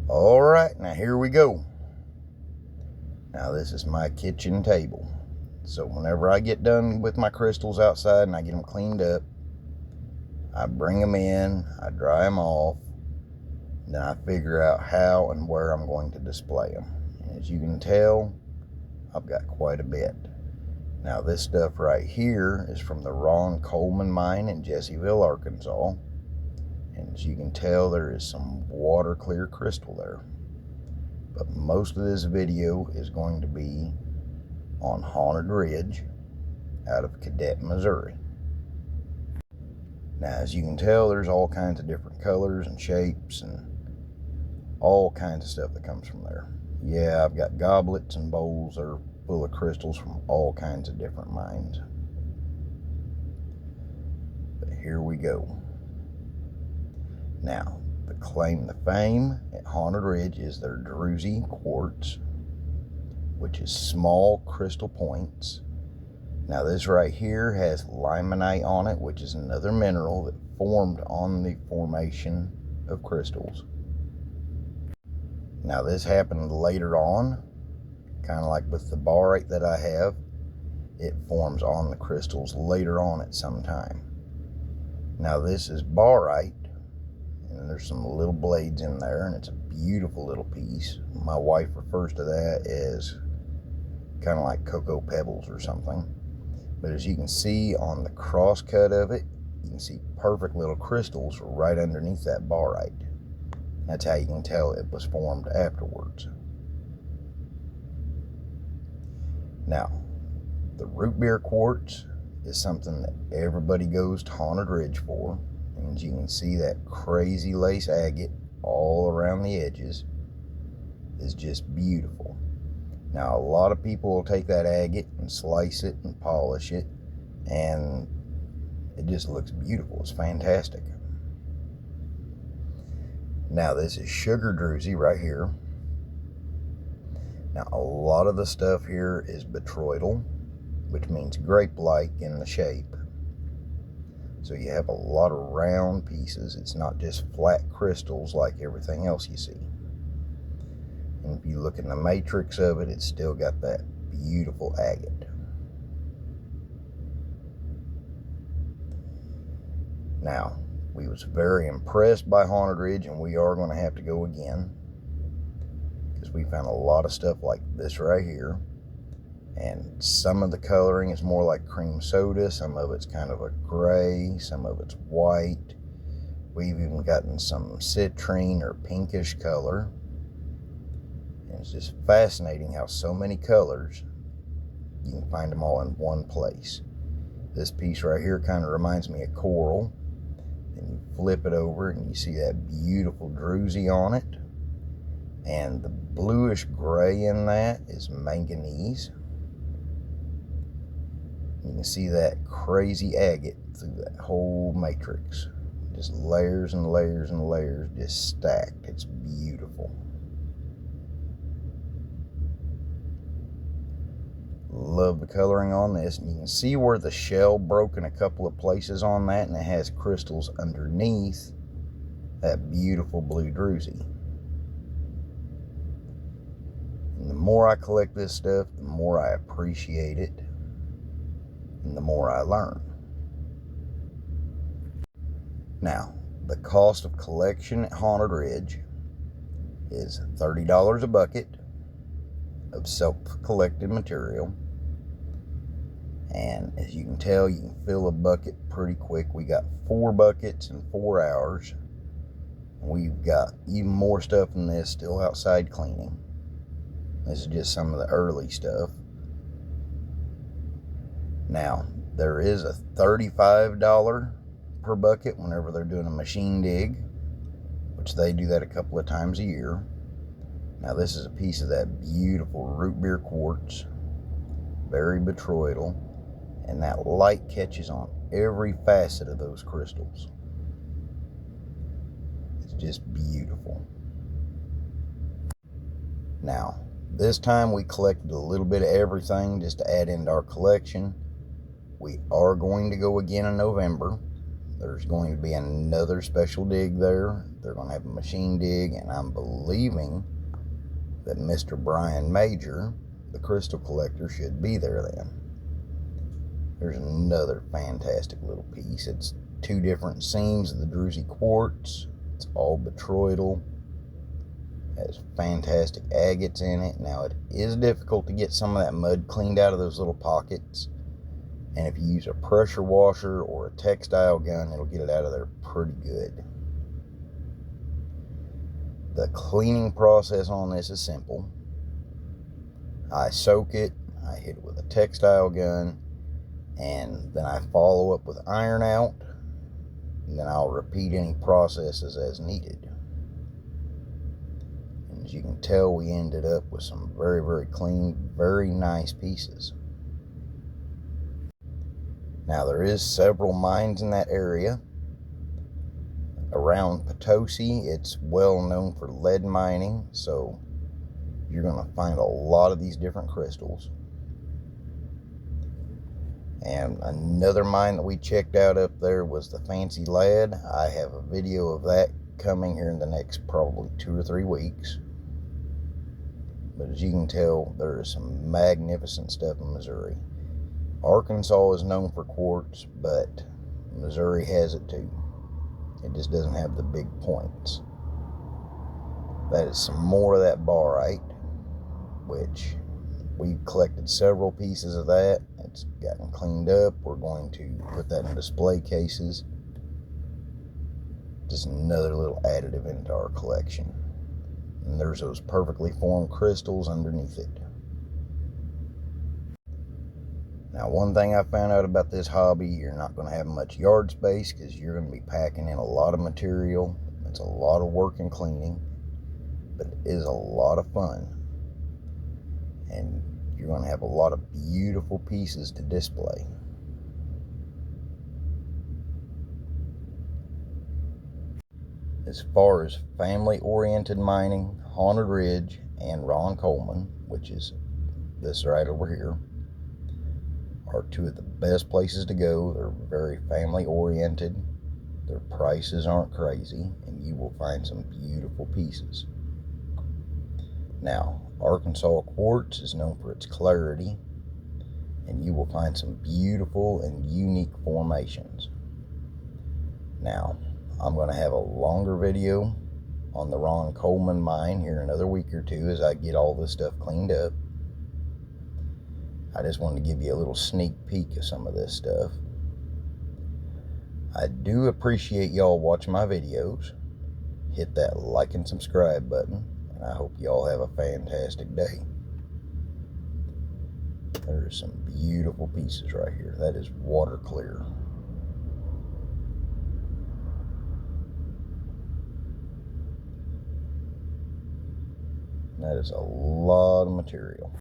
All right, now here we go. Now this is my kitchen table. So whenever I get done with my crystals outside and I get them cleaned up, I bring them in, I dry them off, then I figure out how and where I'm going to display them. And as you can tell, I've got quite a bit. Now this stuff right here is from the Roncoleman mine in Jessieville, Arkansas. And as you can tell, there is some water clear crystal there. But most of this video is going to be on Haunted Ridge out of Cadet, Missouri. Now as you can tell, there's all kinds of different colors and shapes and all kinds of stuff that comes from there. Yeah, I've got goblets and bowls that are full of crystals from all kinds of different mines. But here we go. Now, the claim to fame at Haunted Ridge is their druzy quartz, which is small crystal points. Now this right here has limonite on it, which is another mineral that formed on the formation of crystals. Now this happened later on, kind of like with the barite that I have. It forms on the crystals later on at some time. Now this is barite, and there's some little blades in there, and it's a beautiful little piece. My wife refers to that as kind of like cocoa pebbles or something. But as you can see on the cross cut of it, you can see perfect little crystals right underneath that barite. That's how you can tell it was formed afterwards. Now, the root beer quartz is something that everybody goes to Haunted Ridge for. And as you can see, that crazy lace agate all around the edges is just beautiful. Now, a lot of people will take that agate and slice it and polish it, and it just looks beautiful. It's fantastic. Now, this is sugar druzy right here. Now, a lot of the stuff here is botryoidal, which means grape-like in the shape. So you have a lot of round pieces. It's not just flat crystals like everything else you see. And if you look in the matrix of it, it's still got that beautiful agate. Now, we was very impressed by Haunted Ridge, and we are going to have to go again, because we found a lot of stuff like this right here. And some of the coloring is more like cream soda, some of it's kind of a gray, some of it's white. We've even gotten some citrine or pinkish color. And it's just fascinating how so many colors, you can find them all in one place. This piece right here kind of reminds me of coral. And you flip it over and you see that beautiful druzy on it. And the bluish gray in that is manganese. You can see that crazy agate through that whole matrix. Just layers and layers and layers just stacked. It's beautiful. Love the coloring on this. And you can see where the shell broke in a couple of places on that, and it has crystals underneath that beautiful blue druzy. And the more I collect this stuff, the more I appreciate it, and the more I learn. Now, the cost of collection at Haunted Ridge is $30 a bucket of self-collected material. And as you can tell, you can fill a bucket pretty quick. We got 4 buckets in 4 hours. We've got even more stuff than this still outside cleaning. This is just some of the early stuff. Now, there is a $35 per bucket whenever they're doing a machine dig, which they do that a couple of times a year. Now, this is a piece of that beautiful root beer quartz, very botryoidal, and that light catches on every facet of those crystals. It's just beautiful. Now, this time we collected a little bit of everything just to add into our collection. We are going to go again in November. There's going to be another special dig there they're going to have a machine dig, and I'm believing that Mr. Brian Major, the crystal collector, should be there then. There's another fantastic little piece. It's 2 different seams of the druzy quartz. It's all botryoidal. Has fantastic agates in it. Now, it is difficult to get some of that mud cleaned out of those little pockets, and if you use a pressure washer or a textile gun, it'll get it out of there pretty good. The cleaning process on this is simple. I soak it, I hit it with a textile gun, and then I follow up with iron out, and then I'll repeat any processes as needed. And as you can tell, we ended up with some very, very clean, very nice pieces. Now, there is several mines in that area. Around Potosi, it's well known for lead mining, so you're going to find a lot of these different crystals. And another mine that we checked out up there was the Fancy Lad. I have a video of that coming here in the next probably 2 or 3 weeks. But as you can tell, there is some magnificent stuff in Missouri. Arkansas is known for quartz, but Missouri has it too. It just doesn't have the big points. That is some more of that barite, which we've collected several pieces of that. It's gotten cleaned up. We're going to put that in display cases. Just another little additive into our collection. And there's those perfectly formed crystals underneath it. Now, one thing I found out about this hobby, you're not going to have much yard space because you're going to be packing in a lot of material. It's a lot of work and cleaning, but it is a lot of fun. And you're going to have a lot of beautiful pieces to display. As far as family-oriented mining, Haunted Ridge and roncoleman, which is this right over here, are 2 of the best places to go. They're very family-oriented. Their prices aren't crazy, and you will find some beautiful pieces. Now, Arkansas quartz is known for its clarity, and you will find some beautiful and unique formations. Now, I'm going to have a longer video on the roncoleman mine here in another week or 2 as I get all this stuff cleaned up. I just wanted to give you a little sneak peek of some of this stuff. I do appreciate y'all watching my videos. Hit that like and subscribe button, and I hope y'all have a fantastic day. There's some beautiful pieces right here. That is water clear. That is a lot of material.